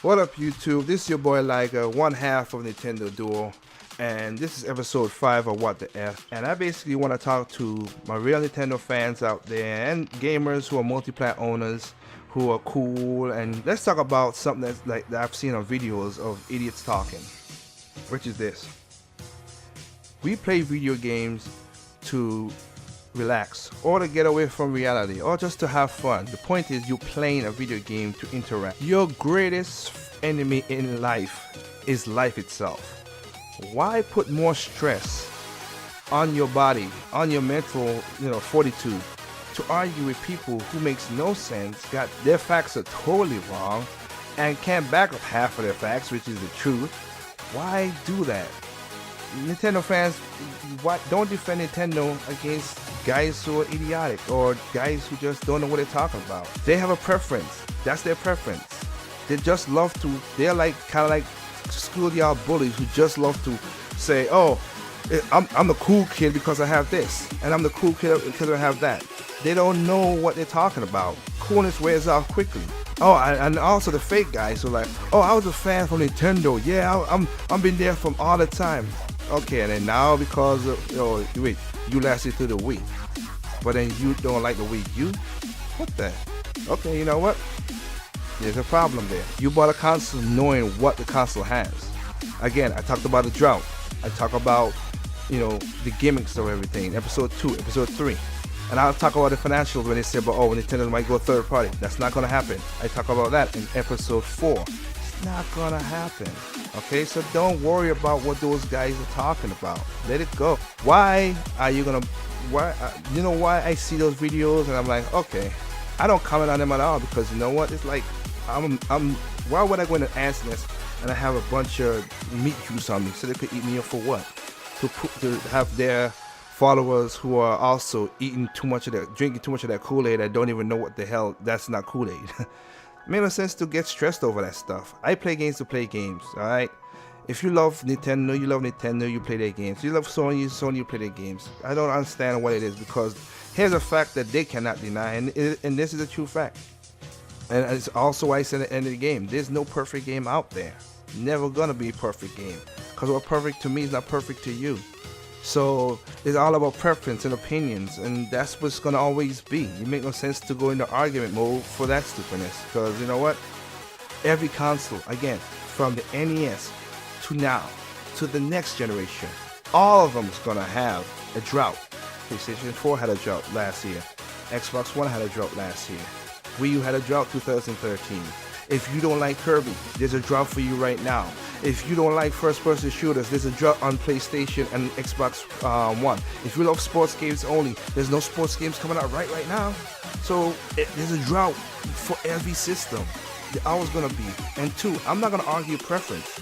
What up, YouTube? This is your boy Liger, one half of Nintendo Duo, and this is episode 5 of What the F. And I basically want to talk to my real Nintendo fans out there and gamers who are multi-plat owners who are cool. And let's talk about something that's like that I've seen on videos of idiots talking, which is this: we play video games to relax or to get away from reality or just to have fun. The point is, you're playing a video game to interact. Your greatest enemy in life is life itself. Why put more stress on your body, on your mental, fortitude, to argue with people who makes no sense, got their facts are totally wrong, and can't back up half of their facts, which is the truth? Why do that? Nintendo fans, don't defend Nintendo against guys who are idiotic or guys who just don't know what they're talking about. They have a preference. That's their preference. They just love to, they're like kind of like schoolyard bullies who just love to say, oh, I'm the cool kid because I have this, and I'm the cool kid because I have that. They don't know what they're talking about. Coolness wears off quickly. Oh, and also the fake guys who are like, oh, I was a fan from Nintendo. Yeah, I'm been there from all the time. Okay, and then now because of, wait, you lasted through the Wii, but then you don't like the Wii U? What the? Okay, you know what? There's a problem there. You bought a console knowing what the console has. Again, I talked about the drought. I talk about, the gimmicks of everything. Episode 2, episode 3. And I'll talk about the financials when they say, but Nintendo might go third party. That's not gonna happen. I talk about that in episode 4. It's not gonna happen. Okay, so don't worry about what those guys are talking about. Let it go. Why are you gonna? Why I see those videos and I'm like, okay, I don't comment on them at all, because you know what? It's like I'm. Why would I go into Ants Nest and I have a bunch of meat juice on me so they could eat me up for what? To have their followers who are also drinking too much of that Kool-Aid that don't even know what the hell that's not Kool-Aid. Made no sense to get stressed over that stuff. I play games to play games, alright? If you love Nintendo, you play their games. You love Sony, you play their games. I don't understand what it is, because here's a fact that they cannot deny, and this is a true fact. And it's also why I said at the end of the game, there's no perfect game out there. Never gonna be a perfect game. Because what's perfect to me is not perfect to you. So it's all about preference and opinions, and that's what's gonna always be. It makes no sense to go into argument mode for that stupidness, because you know what? Every console, again, from the NES to now to the next generation, all of them is gonna have a drought. PlayStation 4 had a drought last year. Xbox One had a drought last year. Wii U had a drought 2013. If you don't like Kirby, there's a drought for you right now. If you don't like first-person shooters, there's a drought on PlayStation and Xbox One. If you love sports games only, there's no sports games coming out right now. So there's a drought for every system. There's always gonna be. And 2, I'm not gonna argue preference.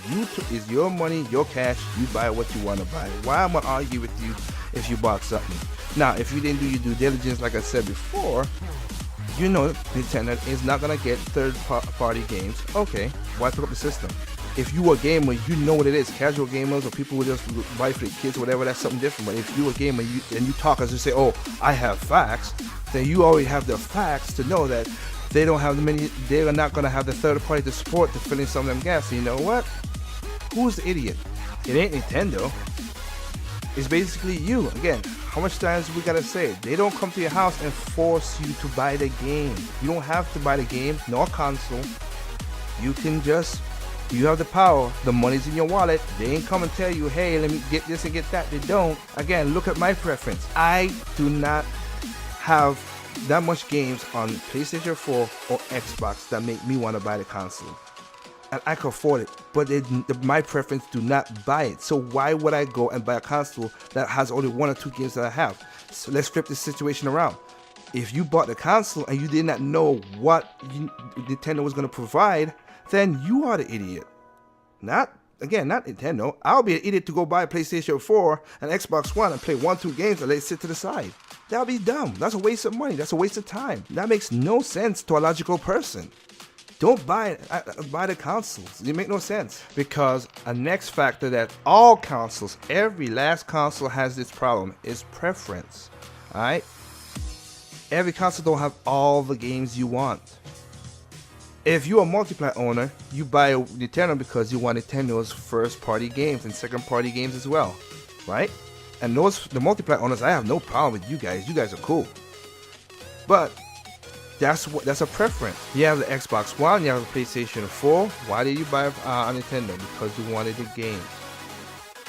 Is your money, your cash. You buy what you want to buy. Why am I gonna argue with you if you bought something? Now, if you didn't do your due diligence, like I said before, Nintendo is not gonna get third-party games. Okay, why pick up the system? If you a gamer, you know what it is. Casual gamers or people who just buy for the kids or whatever, that's something different. But if you a gamer and you talk as you say, oh, I have facts, then you already have the facts to know that they don't have they're not gonna have the third party to support to fill in some of them gaps. So you know what? Who's the idiot? It ain't Nintendo. It's basically you. Again, how much times we gotta say it? They don't come to your house and force you to buy the game. You don't have to buy the game nor console. You have the power. The money's in your wallet. They ain't come and tell you, hey, let me get this and get that. They don't. Again, look at my preference. I do not have that much games on PlayStation 4 or Xbox that make me want to buy the console. And I can afford it, but my preference do not buy it. So why would I go and buy a console that has only 1 or 2 games that I have? So let's flip this situation around. If you bought the console and you did not know what Nintendo was going to provide, then you are the idiot. Not Nintendo. I'll be an idiot to go buy a PlayStation 4 and Xbox One and play 1-2 games and let it sit to the side. That'll be dumb. That's a waste of money. That's a waste of time. That makes no sense to a logical person. Don't buy the consoles. It makes no sense. Because a next factor that all consoles, every last console has this problem, is preference. Alright? Every console don't have all the games you want. If you're a multiplayer owner, you buy a Nintendo because you want Nintendo's first party games and second party games as well, right? And the multiplayer owners, I have no problem with you guys. You guys are cool. But that's a preference. You have the Xbox One, you have the PlayStation 4. Why did you buy a Nintendo? Because you wanted the games.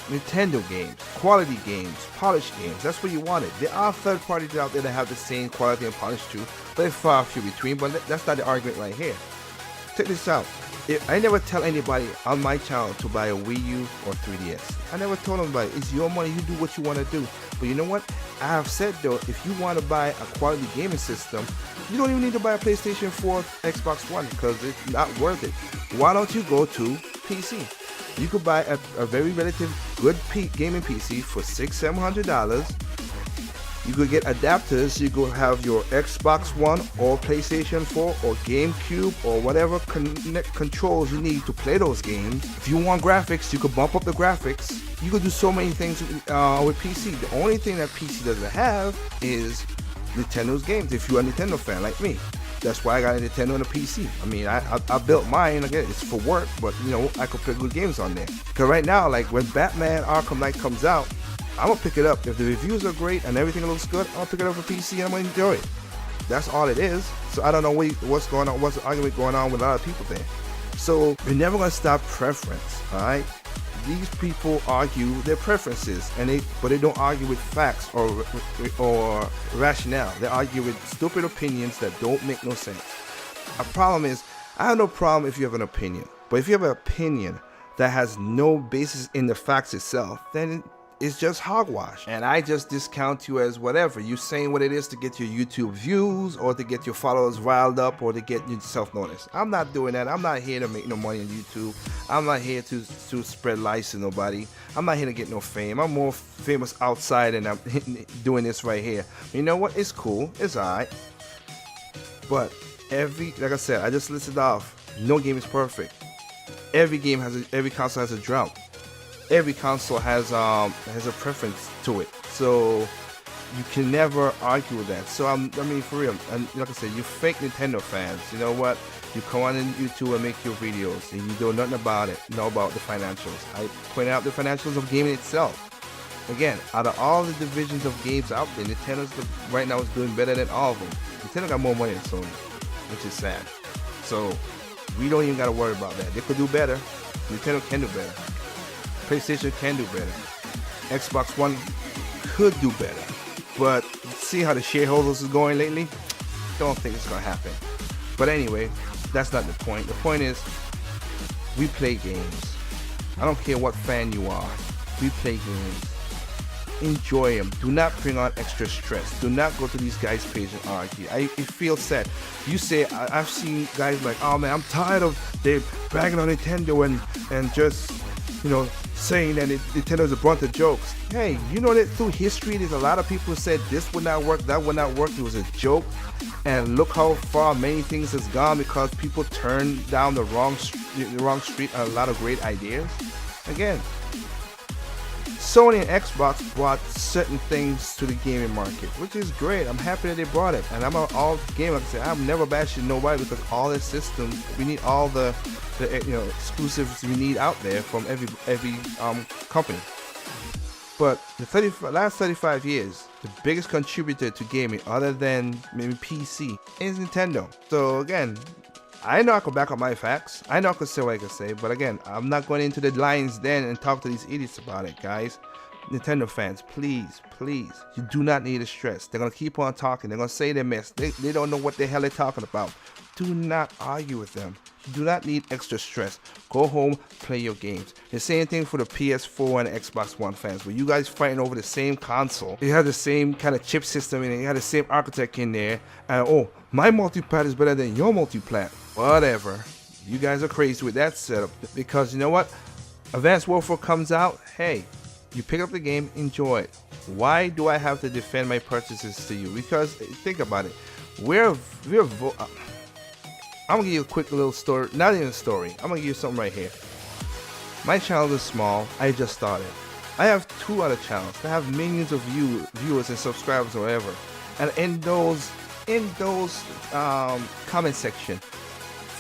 Nintendo games, quality games, polished games. That's what you wanted. There are third parties out there that have the same quality and polish too, but they're far few between. But that's not the argument right here. Check this out. I never tell anybody on my channel to buy a Wii U or 3DS. I never told anybody. It's your money. You do what you want to do. But you know what? I have said though, if you want to buy a quality gaming system, you don't even need to buy a PlayStation 4, Xbox One because it's not worth it. Why don't you go to PC? You could buy a very relative good gaming PC for $600-700. You could get adapters. You could have your Xbox One or PlayStation 4 or GameCube or whatever controls you need to play those games. If you want graphics, you could bump up the graphics. You could do so many things with PC. The only thing that PC doesn't have is Nintendo's games. If you're a Nintendo fan like me. That's why I got a Nintendo and a PC. I mean, I built mine. Again, it's for work, but you know, I could play good games on there. Because right now, like when Batman Arkham Knight comes out, I'm gonna pick it up. If the reviews are great and everything looks good, I'll pick it up for PC and I'm gonna enjoy it. That's all it is. So I don't know what's going on, what's the argument going on with a lot of people there. So we're never gonna stop preference, all right? These people argue their preferences, but they don't argue with facts or rationale. They argue with stupid opinions that don't make no sense. A problem is, I have no problem if you have an opinion, but if you have an opinion that has no basis in the facts itself, then it's just hogwash. And I just discount you as whatever. You saying what it is to get your YouTube views or to get your followers riled up or to get yourself noticed. I'm not doing that. I'm not here to make no money on YouTube. I'm not here to spread lies to nobody. I'm not here to get no fame. I'm more famous outside and I'm doing this right here. You know what? It's cool. It's alright. But like I said, I just listed off. No game is perfect. Every console has a drought. Every console has a preference to it, so you can never argue with that. So I mean, for real, and like I said, you fake Nintendo fans. You know what? You come on YouTube and make your videos, and you know nothing about it. Know about the financials. I point out the financials of gaming itself. Again, out of all the divisions of games out there, Nintendo's right now is doing better than all of them. Nintendo got more money than Sony, which is sad. So we don't even gotta worry about that. They could do better. Nintendo can do better. PlayStation can do better. Xbox One could do better. But see how the shareholders is going lately? Don't think it's gonna happen. But anyway, that's not the point. The point is, we play games. I don't care what fan you are. We play games. Enjoy them. Do not bring on extra stress. Do not go to these guys' page and argue. It feels sad. You say, I've seen guys like, oh man, I'm tired of they bragging on Nintendo and just, you know, saying that Nintendo's a bunch of jokes. Hey, you know that through history, there's a lot of people who said this would not work, that would not work. It was a joke. And look how far many things has gone because people turned down the wrong street on a lot of great ideas. Again, Sony and Xbox brought certain things to the gaming market, which is great. I'm happy that they brought it. And I'm all game. Like I said, I'm never bashing nobody because all the systems, we need all the exclusives we need out there from every company. But the last 35 years, the biggest contributor to gaming, other than maybe PC, is Nintendo. So again, I know I could back up my facts. I know I could say what I could say, but again, I'm not going into the lion's den and talk to these idiots about it, guys. Nintendo fans, please, you do not need to stress. They're going to keep on talking. They're going to say they missed. They don't know what the hell they're talking about. Do not argue with them. You do not need extra stress. Go home, play your games. The same thing for the PS4 and Xbox One fans, where you guys fighting over the same console. It has the same kind of chip system in it. It has the same architect in there. And oh, my multiplat is better than your multiplat. Whatever. You guys are crazy with that setup. Because you know what? Advanced Warfare comes out. Hey, you pick up the game, enjoy it. Why do I have to defend my purchases to you? Because think about it. I'm gonna give you a quick little story, not even a story. I'm gonna give you something right here. My channel is small. I just started. I have 2 other channels that have millions of viewers and subscribers or whatever. And in those comment section,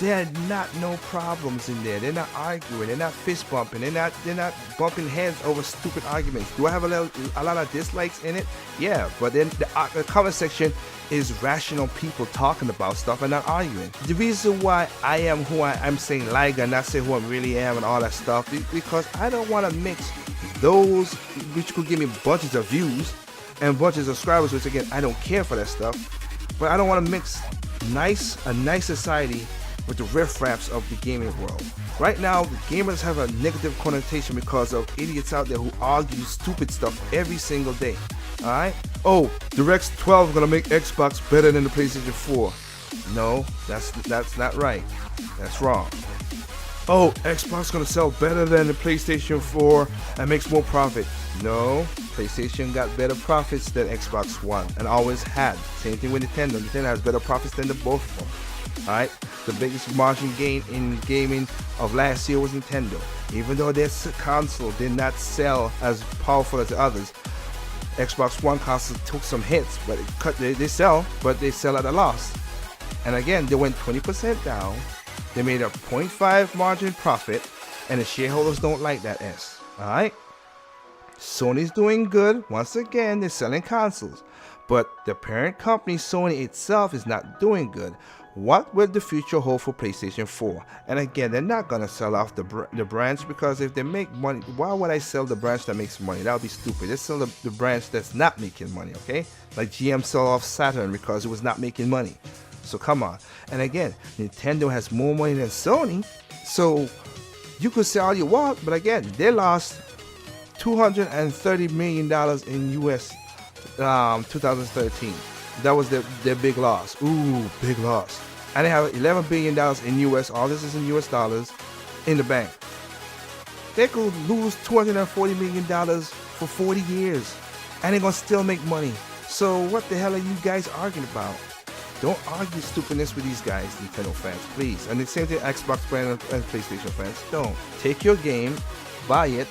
There are not no problems in there. They're not arguing. They're not fist bumping. They're not bumping heads over stupid arguments. Do I have a lot of dislikes in it? Yeah, but then the comment section is rational people talking about stuff and not arguing. The reason why I am who I'm saying Liga and not say who I really am and all that stuff is because I don't want to mix those which could give me bunches of views and bunches of subscribers, which again I don't care for that stuff. But I don't want to mix a nice society with the riffraffs of the gaming world. Right now, the gamers have a negative connotation because of idiots out there who argue stupid stuff every single day. Alright? Oh, DirectX 12 is gonna make Xbox better than the PlayStation 4. No, that's not right. That's wrong. Oh, Xbox gonna sell better than the PlayStation 4 and makes more profit. No, PlayStation got better profits than Xbox One and always had. Same thing with Nintendo. Nintendo has better profits than the both of them. Alright, the biggest margin gain in gaming of last year was Nintendo. Even though their console did not sell as powerful as the others, Xbox One console took some hits, but they sell at a loss. And again, they went 20% down. They made a 0.5 margin profit, and the shareholders don't like that S. Alright? Sony's doing good. Once again, they're selling consoles. But the parent company, Sony itself, is not doing good. What will the future hold for PlayStation 4? And again, they're not going to sell off the branch, because if they make money, why would I sell the branch that makes money? That would be stupid. Let's sell the branch that's not making money, okay? Like GM sold off Saturn because it was not making money. So come on. And again, Nintendo has more money than Sony. So you could say all you want, but again, they lost $230 million in US 2013. That was their big loss. Ooh, big loss. And they have $11 billion in US, all this is in US dollars, in the bank. They could lose $240 million for 40 years, and they're going to still make money. So what the hell are you guys arguing about? Don't argue stupidness with these guys, Nintendo fans, please. And the same thing, Xbox fans and PlayStation fans. Don't. Take your game, buy it,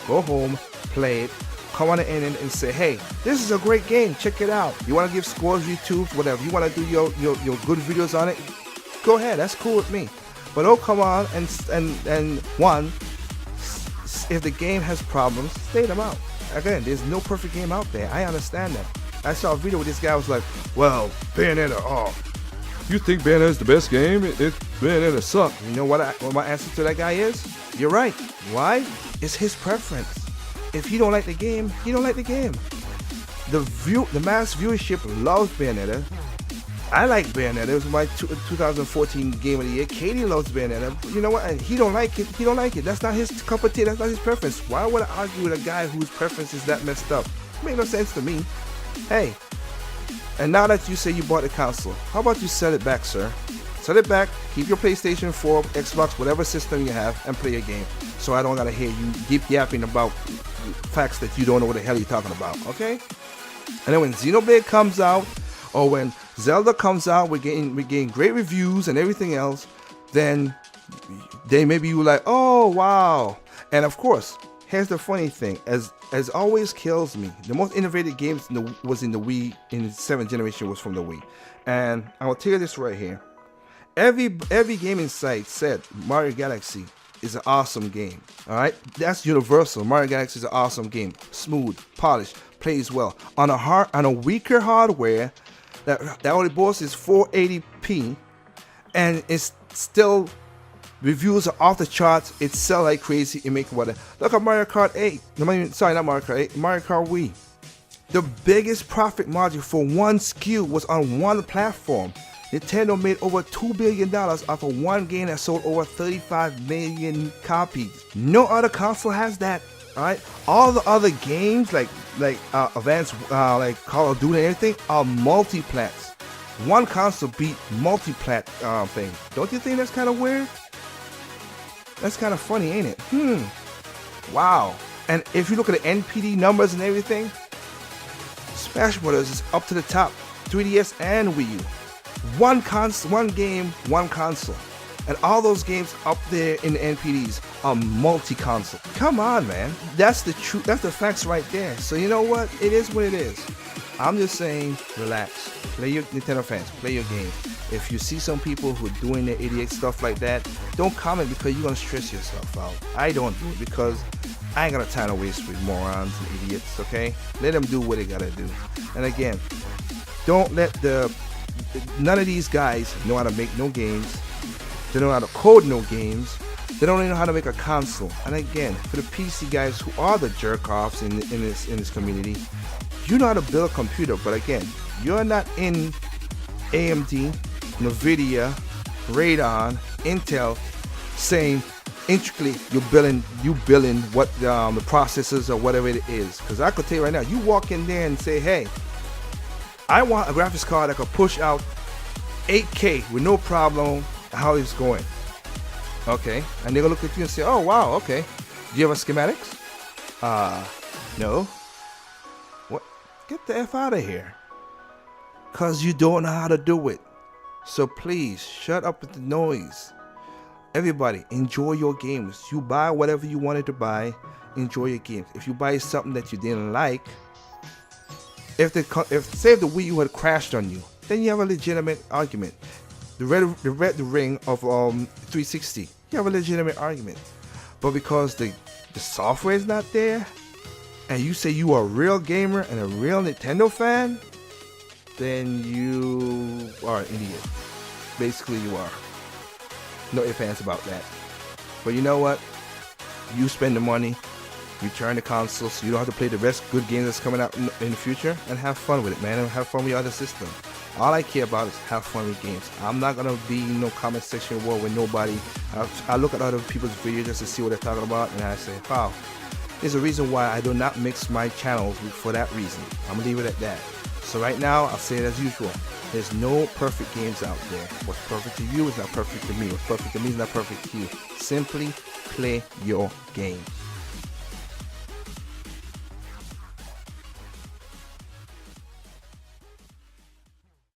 go home, play it, come on the end and say, hey, this is a great game, check it out. You want to give scores, YouTube, whatever. You want to do your good videos on it, go ahead, that's cool with me. But don't come on and one, if the game has problems, state them out. Again, there's no perfect game out there. I understand that. I saw a video where this guy was like, well, Bayonetta, oh, you think Bayonetta's the best game? Bayonetta sucks. You know what my answer to that guy is? You're right. Why? It's his preference. If he don't like the game, he don't like the game. The mass viewership loves Bayonetta. I like Bayonetta. It was my 2014 game of the year. Katie loves Bayonetta. You know what? And he don't like it. He don't like it. That's not his cup of tea. That's not his preference. Why would I argue with a guy whose preference is that messed up? It makes no sense to me. Hey, and now that you say you bought the console, how about you sell it back, sir? Sell it back, keep your PlayStation 4, Xbox, whatever system you have, and play your game. So I don't gotta hear you keep yapping about facts that you don't know what the hell you're talking about, okay? And then when Xenoblade comes out, or when Zelda comes out, we're getting great reviews and everything else, then maybe you like, oh wow. And of course, here's the funny thing, as always kills me, the most innovative games was in the Wii, in the 7th generation was from the Wii. And I will tell you this right here. Every gaming site said Mario Galaxy is an awesome game. Alright? That's universal. Mario Galaxy is an awesome game. Smooth, polished, plays well. On a weaker hardware, that only boasts is 480p, and it's still, reviews are off the charts. It sell like crazy. It make whatever. Look at Mario Kart 8. Sorry, not Mario Kart 8. Mario Kart Wii. The biggest profit margin for one SKU was on one platform. Nintendo made over $2 billion off of one game that sold over 35 million copies. No other console has that. All right. All the other games like advanced like Call of Duty and everything are multi-plats. One console beat multi-plat thing. Don't you think that's kind of weird? That's kind of funny, ain't it? Wow. And if you look at the NPD numbers and everything, Smash Brothers is up to the top. 3DS and Wii U. One game, one console. And all those games up there in the NPDs are multi-console. Come on, man. That's the truth. That's the facts right there. So you know what? It is what it is. I'm just saying, relax. Play your Nintendo fans. Play your game. If you see some people who are doing their idiot stuff like that, don't comment because you're gonna stress yourself out. I don't do it because I ain't got time to waste with morons and idiots, okay? Let them do what they gotta do. And again, don't let none of these guys know how to make no games. They don't know how to code no games. They don't even know how to make a console. And again, for the PC guys who are the jerk-offs in this community, you know how to build a computer, but again, you're not in AMD, NVIDIA, Radeon, Intel, saying intricately you building what the processors or whatever it is. Because I could tell you right now, you walk in there and say, hey, I want a graphics card that could push out 8K with no problem. How it's going? Okay, and they're gonna look at you and say, oh wow, okay. Do you have a schematics? No. What? Get the F out of here. Cause you don't know how to do it. So please shut up with the noise. Everybody, enjoy your games. You buy whatever you wanted to buy. Enjoy your games. If you buy something that you didn't like, if say the Wii U had crashed on you, then you have a legitimate argument. The red ring of 360, you have a legitimate argument. But because the software is not there, and you say you are a real gamer and a real Nintendo fan, then you are an idiot. Basically, you are. No ifs, ands about that. But you know what? You spend the money, return the console, so you don't have to play the best good games that's coming out in the future, and have fun with it, man. And have fun with your other system. All I care about is have fun with games. I'm not gonna be in no comment section war with nobody. I look at other people's videos just to see what they're talking about, and I say, wow, there's a reason why I do not mix my channels for that reason. I'm gonna leave it at that. So right now, I'll say it as usual. There's no perfect games out there. What's perfect to you is not perfect to me. What's perfect to me is not perfect to you. Simply play your game.